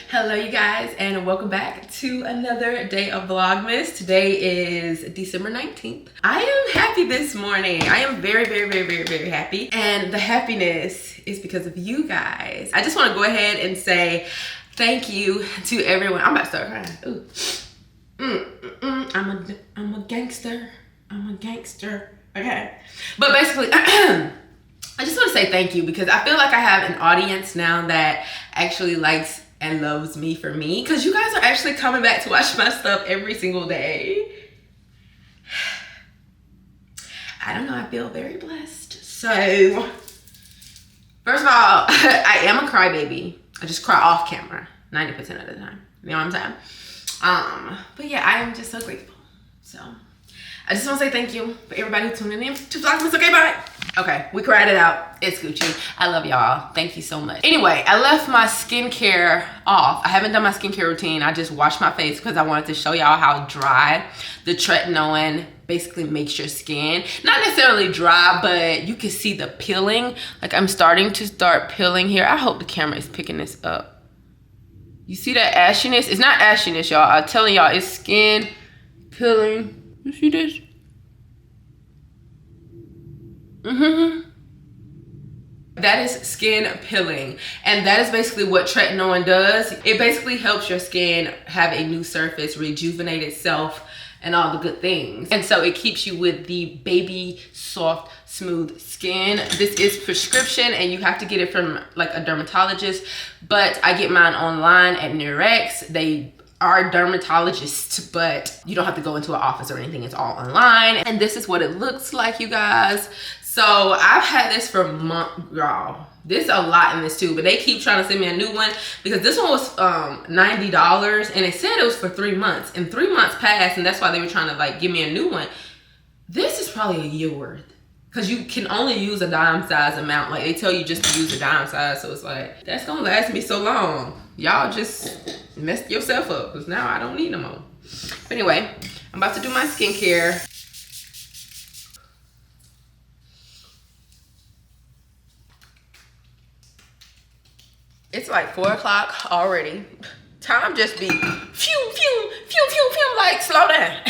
Hello you guys, and welcome back to another day of Vlogmas. Today is December 19th. I am happy this morning. I am very happy, and the happiness is because of you guys. I just want to go ahead and say thank you to everyone. I'm about to start crying. Ooh. I'm a gangster. I'm a gangster. Okay, but basically I just want to say thank you because I feel like I have an audience now that actually likes and loves me for me, because you guys are actually coming back to watch my stuff every single day. I don't know, I feel very blessed. So first of all, I am a crybaby. I just cry off camera 90% of the time, you know what I'm saying? But yeah, I am just so grateful. So I just want to say thank you for everybody who's tuning in to Vlogmas. Okay, bye. Okay, we cried it out. It's Gucci. I love y'all. Thank you so much. Anyway, I left my skincare off. I haven't done my skincare routine. I just washed my face because I wanted to show y'all how dry the tretinoin basically makes your skin. Not necessarily dry, but you can see the peeling. Like I'm starting to peeling here. I hope the camera is picking this up. You see that ashiness? It's not ashiness, y'all. I'm telling y'all, it's skin peeling. You see this? That is skin peeling, and that is basically what tretinoin does. It basically helps your skin have a new surface, rejuvenate itself, and all the good things. And so it keeps you with the baby soft smooth skin. This is prescription and you have to get it from like a dermatologist, but I get mine online at Nurex. They are dermatologists, but you don't have to go into an office or anything. It's all online, and this is what it looks like, you guys. So I've had this for months, y'all. There's a lot in this too, but they keep trying to send me a new one because this one was $90 and it said it was for 3 months, and 3 months passed, and that's why they were trying to like give me a new one. This is probably a year worth because you can only use a dime size amount. Like they tell you just to use a dime size, so it's like that's gonna last me so long. Y'all just messed yourself up because now I don't need no more. But anyway, I'm about to do my skincare. It's like 4 o'clock already. Time just be phew, like slow down.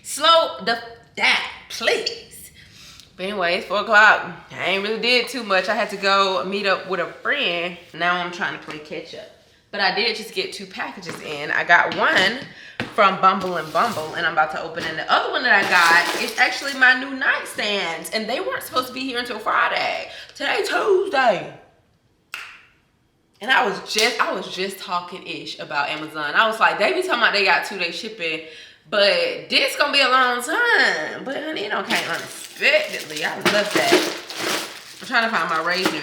Slow the down, please. But anyway, it's 4 o'clock. I ain't really did too much. I had to go meet up with a friend. Now I'm trying to play catch up. But I did just get 2 packages in. I got one from Bumble and Bumble, and I'm about to open it. The other one that I got is actually my new nightstands, and they weren't supposed to be here until Friday. Today's Tuesday. And I was just talking ish about Amazon. I was like, they be talking about they got 2-day shipping, but this gonna be a long time. But honey, it don't came unexpectedly. I love that. I'm trying to find my razor.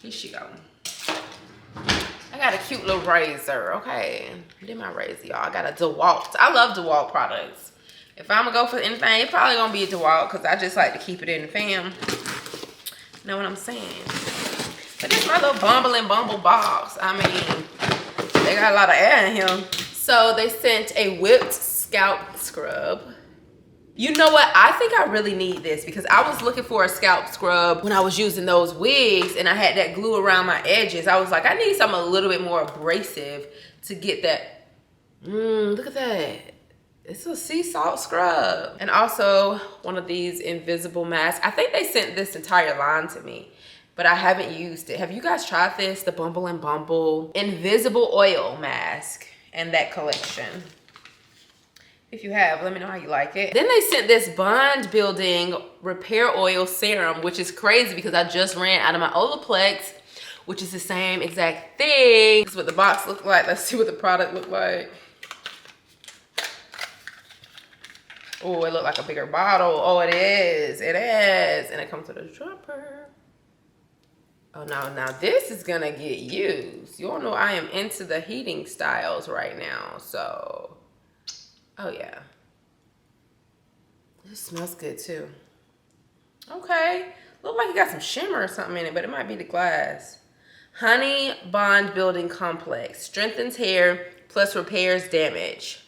Here she go. I got a cute little razor. Okay, did my razor, y'all. I got a DeWalt. I love DeWalt products. If I'm gonna go for anything, it's probably gonna be a DeWalt because I just like to keep it in the fam. Know what I'm saying? But this is my little Bumble and Bumble box. I mean, they got a lot of air in here. So they sent a whipped scalp scrub. You know what? I think I really need this because I was looking for a scalp scrub when I was using those wigs and I had that glue around my edges. I was like, I need something a little bit more abrasive to get that. Look at that. It's a sea salt scrub. And also one of these invisible masks. I think they sent this entire line to me, but I haven't used it. Have you guys tried this? The Bumble and Bumble Invisible Oil Mask and that collection. If you have, let me know how you like it. Then they sent this Bond Building Repair Oil Serum, which is crazy because I just ran out of my Olaplex, which is the same exact thing. This is what the box looked like. Let's see what the product looked like. Oh, it looked like a bigger bottle. Oh, it is. It is. And it comes with a dropper. Oh, now this is gonna get used. You all know I am into the heating styles right now, so. Oh yeah. This smells good too. Okay. Look like you got some shimmer or something in it, but it might be the glass. Honey Bond Building Complex. Strengthens hair plus repairs damage.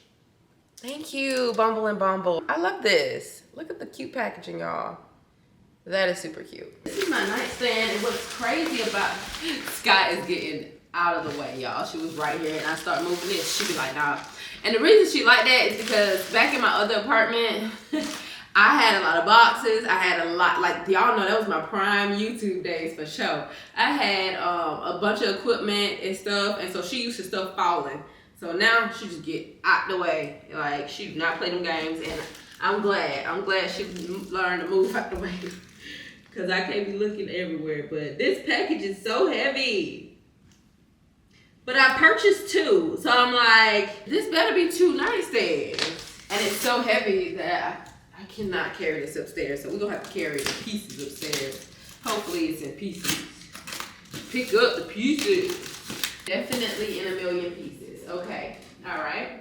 Thank you, Bumble and Bumble. I love this. Look at the cute packaging, y'all. That is super cute. This is my nightstand, and what's crazy about Scott is getting out of the way, y'all. She was right here, and I start moving this. She'd be like, nah. And the reason she like that is because back in my other apartment, I had a lot of boxes. I had a lot, like y'all know, that was my prime YouTube days for sure. I had a bunch of equipment and stuff, and so she used to stuff falling. So now she just get out the way. Like, she do not play them games, and I'm glad she learned to move out the way. Because I can't be looking everywhere. But this package is so heavy. But I purchased 2. So I'm like, this better be 2 nightstands. And it's so heavy that I cannot carry this upstairs. So we're going to have to carry the pieces upstairs. Hopefully it's in pieces. Pick up the pieces. Definitely in a million pieces. Okay. All right.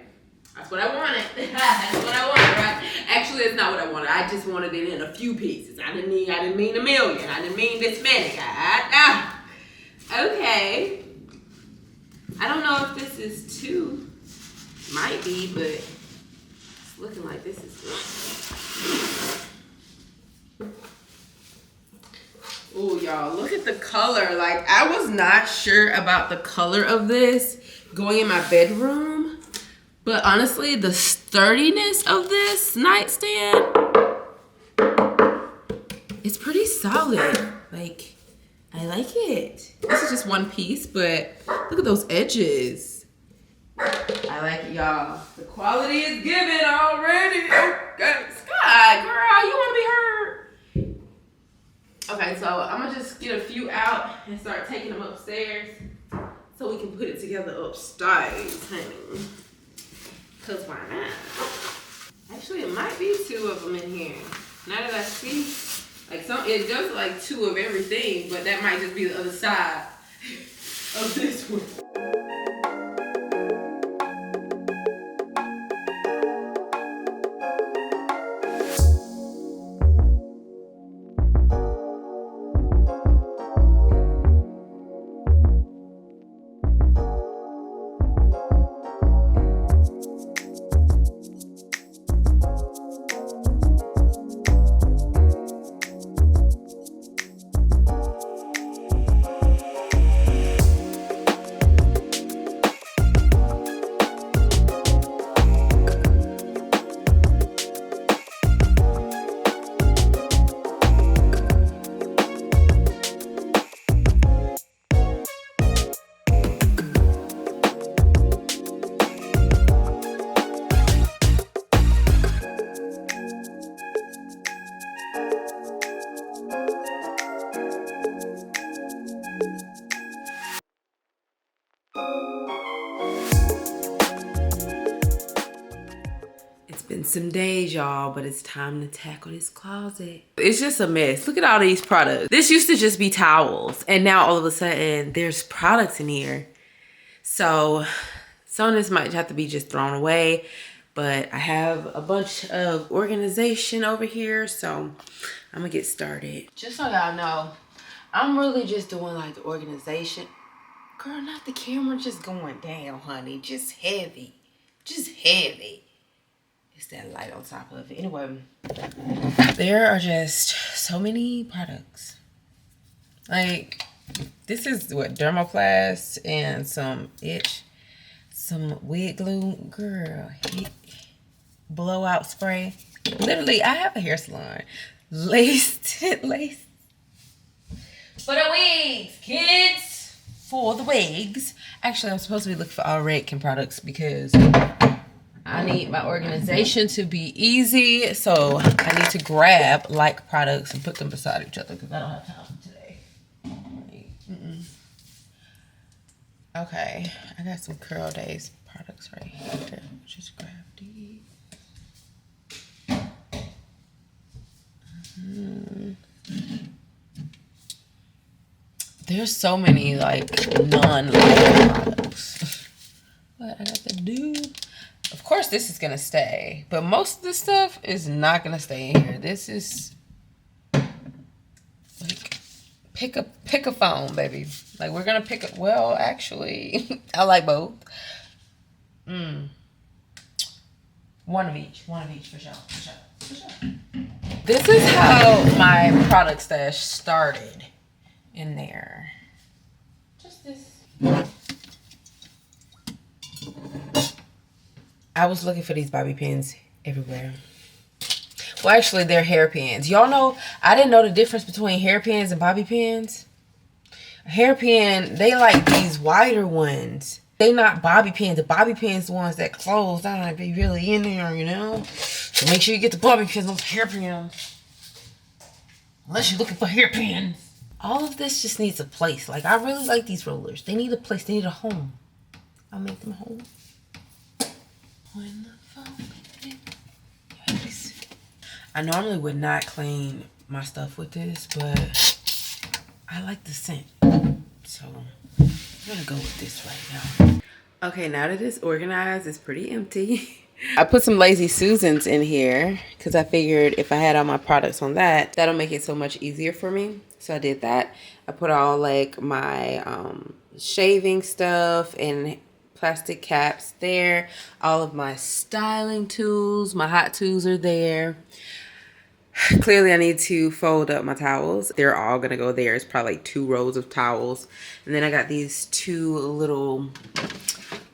That's what I wanted. That's what I wanted, right? Actually, it's not what I wanted. I just wanted it in a few pieces. I didn't mean a million. I didn't mean this many. Okay. I don't know if this is 2. Might be, but it's looking like this is good. Oh, y'all, look at the color. Like, I was not sure about the color of this going in my bedroom. But honestly, the sturdiness of this nightstand, it's pretty solid. Like, I like it. This is just one piece, but look at those edges. I like it, y'all. The quality is given already. Okay, Scott, girl, you want to be heard? Okay, so I'm gonna just get a few out and start taking them upstairs so we can put it together upstairs, honey. Cause why not? Actually, it might be 2 of them in here. Now that I see, like it does like 2 of everything, but that might just be the other side of this one. Been some days, y'all, but it's time to tackle this closet. It's just a mess. Look at all these products. This used to just be towels, and now all of a sudden there's products in here. So some of this might have to be just thrown away, but I have a bunch of organization over here, so I'm gonna get started. Just so y'all know, I'm really just doing like the organization. Girl, not the camera just going down, honey. Just heavy. Just heavy. It's that light on top of it. Anyway, there are just so many products. Like, this is what, Dermoplast and some wig glue. Girl, blowout spray. Literally, I have a hair salon. Lace. For the wigs, kids. For the wigs. Actually, I'm supposed to be looking for all Redken products because I need my organization to be easy, so I need to grab like products and put them beside each other because I don't have time today. Okay, I got some Curl Days products right here. Just grab these. There's so many like non-light products. What I got to do? Of course, this is gonna stay, but most of this stuff is not gonna stay in here. This is like pick a phone, baby. Like, we're gonna pick a, well, actually, I like both. One of each for sure. This is how my product stash started in there. Just this. I was looking for these bobby pins everywhere. Well, actually, they're hairpins. Y'all know, I didn't know the difference between hairpins and bobby pins. A hairpin, they like these wider ones. They not bobby pins. The bobby pins, the ones that close down and be really in there, you know? So make sure you get the bobby pins, those hairpins. Unless you're looking for hairpins. All of this just needs a place. Like, I really like these rollers. They need a place. They need a home. I'll make them home. When the phone is... I normally would not clean my stuff with this, but I like the scent. So I'm gonna go with this right now. Okay, now that it's organized, it's pretty empty. I put some Lazy Susans in here because I figured if I had all my products on that, that'll make it so much easier for me. So I did that. I put all like my shaving stuff and plastic caps there. All of my styling tools, my hot tools are there. Clearly, I need to fold up my towels. They're all gonna go there. It's probably like 2 rows of towels. And then I got these 2 little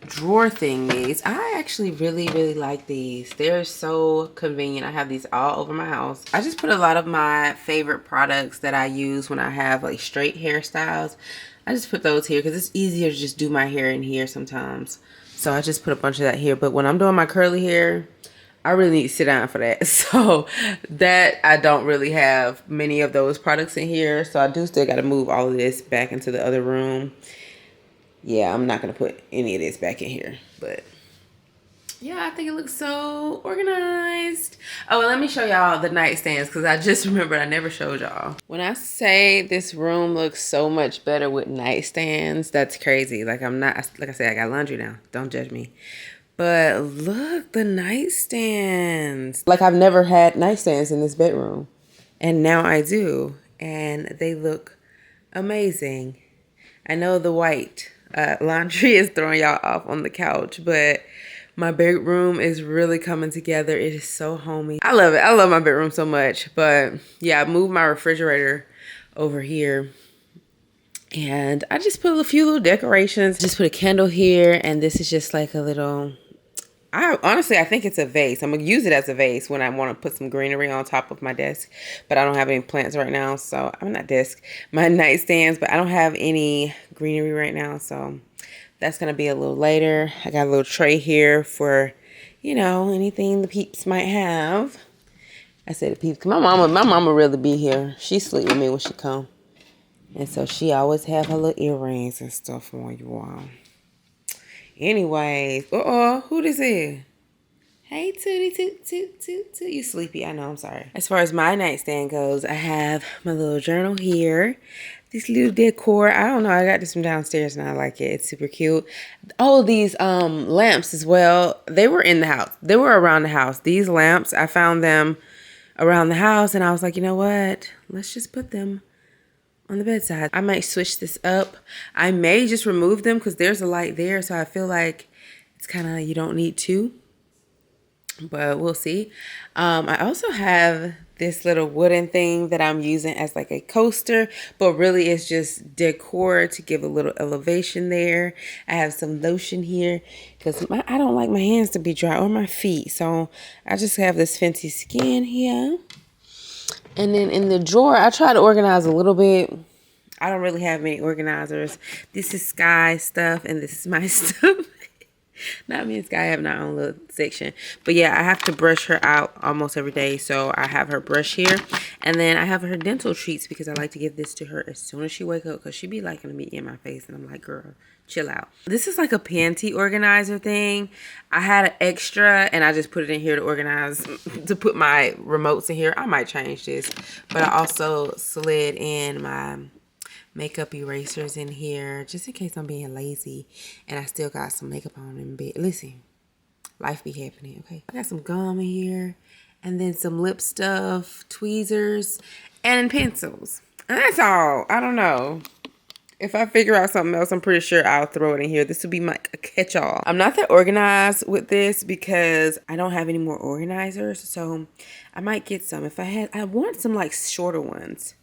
drawer thingies. I actually really like these. They're so convenient. I have these all over my house. I just put a lot of my favorite products that I use when I have like straight hairstyles. I just put those here because it's easier to just do my hair in here sometimes. So I just put a bunch of that here. But when I'm doing my curly hair, I really need to sit down for that. So that I don't really have many of those products in here. So I do still got to move all of this back into the other room. Yeah, I'm not going to put any of this back in here. But yeah, I think it looks so organized. Oh, and let me show y'all the nightstands because I just remembered I never showed y'all. When I say this room looks so much better with nightstands, that's crazy. Like I'm not, like I said, I got laundry now. Don't judge me. But look, the nightstands. Like I've never had nightstands in this bedroom. And now I do. And they look amazing. I know the white laundry is throwing y'all off on the couch, but my bedroom is really coming together. It is so homey. I love it. I love my bedroom so much. But yeah, I moved my refrigerator over here. And I just put a few little decorations. Just put a candle here. And this is just like a little... honestly, I think it's a vase. I'm going to use it as a vase when I want to put some greenery on top of my desk. But I don't have any plants right now. So, I'm not desk. My nightstands. But I don't have any greenery right now. So, that's going to be a little later. I got a little tray here for, you know, anything the peeps might have. I say the peeps. My mama really be here. She sleep with me when she come. And so, she always have her little earrings and stuff on you all. Anyways, who this is? Hey, Tootie, toot. You sleepy? I know, I'm sorry. As far as my nightstand goes, I have my little journal here. This little decor. I don't know. I got this from downstairs and I like it. It's super cute. All of these lamps as well. They were in the house. They were around the house. These lamps, I found them around the house and I was like, you know what? Let's just put them on the bedside. I might switch this up. I may just remove them because there's a light there. So I feel like it's kind of, you don't need to. But we'll see. I also have this little wooden thing that I'm using as like a coaster. But really it's just decor to give a little elevation there. I have some lotion here because I don't like my hands to be dry or my feet. So I just have this Fenty Skin here. And then in the drawer, I try to organize a little bit. I don't really have many organizers. This is Sky stuff, and this is my stuff. Not me and Sky have our own little section. But yeah, I have to brush her out almost every day. So I have her brush here. And then I have her dental treats because I like to give this to her as soon as she wake up. Because she be liking to be in my face. And I'm like, girl, chill out. This is like a panty organizer thing. I had an extra and I just put it in here to organize, to put my remotes in here. I might change this. But I also slid in my makeup erasers in here just in case I'm being lazy and I still got some makeup on in bed. Listen, life be happening, okay? I got some gum in here and then some lip stuff, tweezers, and pencils. And that's all. I don't know. If I figure out something else, I'm pretty sure I'll throw it in here. This would be my catch-all. I'm not that organized with this because I don't have any more organizers. So I might get some. If I had, I want some like shorter ones.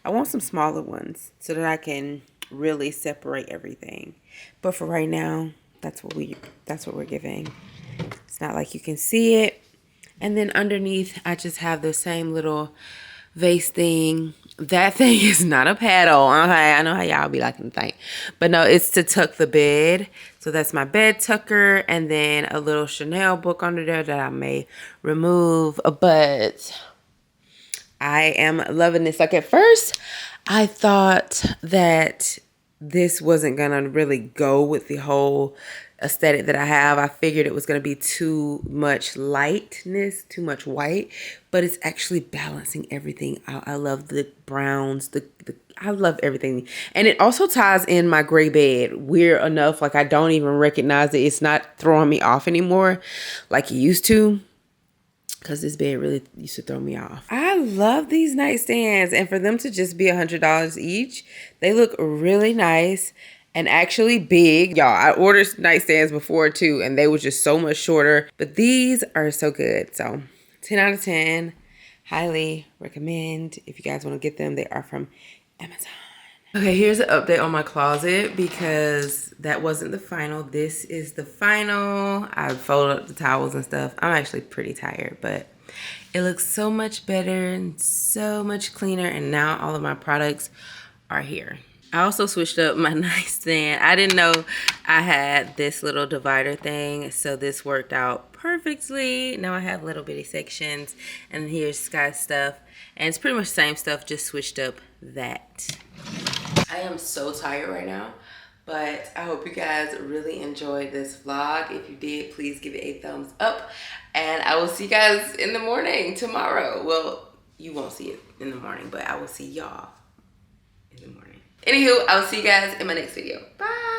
I want some smaller ones so that I can really separate everything. But for right now, that's what we're giving. It's not like you can see it. And then underneath, I just have the same little vase thing. That thing is not a paddle. Okay, I know how y'all be liking to think. But no, it's to tuck the bed. So that's my bed tucker. And then a little Chanel book under there that I may remove. But I am loving this. Like at first, I thought that this wasn't going to really go with the whole aesthetic that I have. I figured it was going to be too much lightness, too much white, but it's actually balancing everything out. I love the browns, I love everything. And it also ties in my gray bed. Weird enough, like I don't even recognize it. It's not throwing me off anymore like it used to. Because this bed really used to throw me off. I love these nightstands. And for them to just be $100 each, they look really nice and actually big. Y'all, I ordered nightstands before too, and they were just so much shorter. But these are so good. So 10 out of 10. Highly recommend. If you guys want to get them, they are from Amazon. Okay, here's an update on my closet because that wasn't the final. This is the final. I folded up the towels and stuff. I'm actually pretty tired, but it looks so much better and so much cleaner. And now all of my products are here. I also switched up my nightstand. I didn't know I had this little divider thing, so this worked out perfectly. Now I have little bitty sections, and here's Sky stuff. And it's pretty much the same stuff, just switched up that. I am so tired right now, but I hope you guys really enjoyed this vlog. If you did, please give it a thumbs up, and I will see you guys in the morning tomorrow. Well, you won't see it in the morning, but I will see y'all in the morning. Anywho, I'll see you guys in my next video. Bye.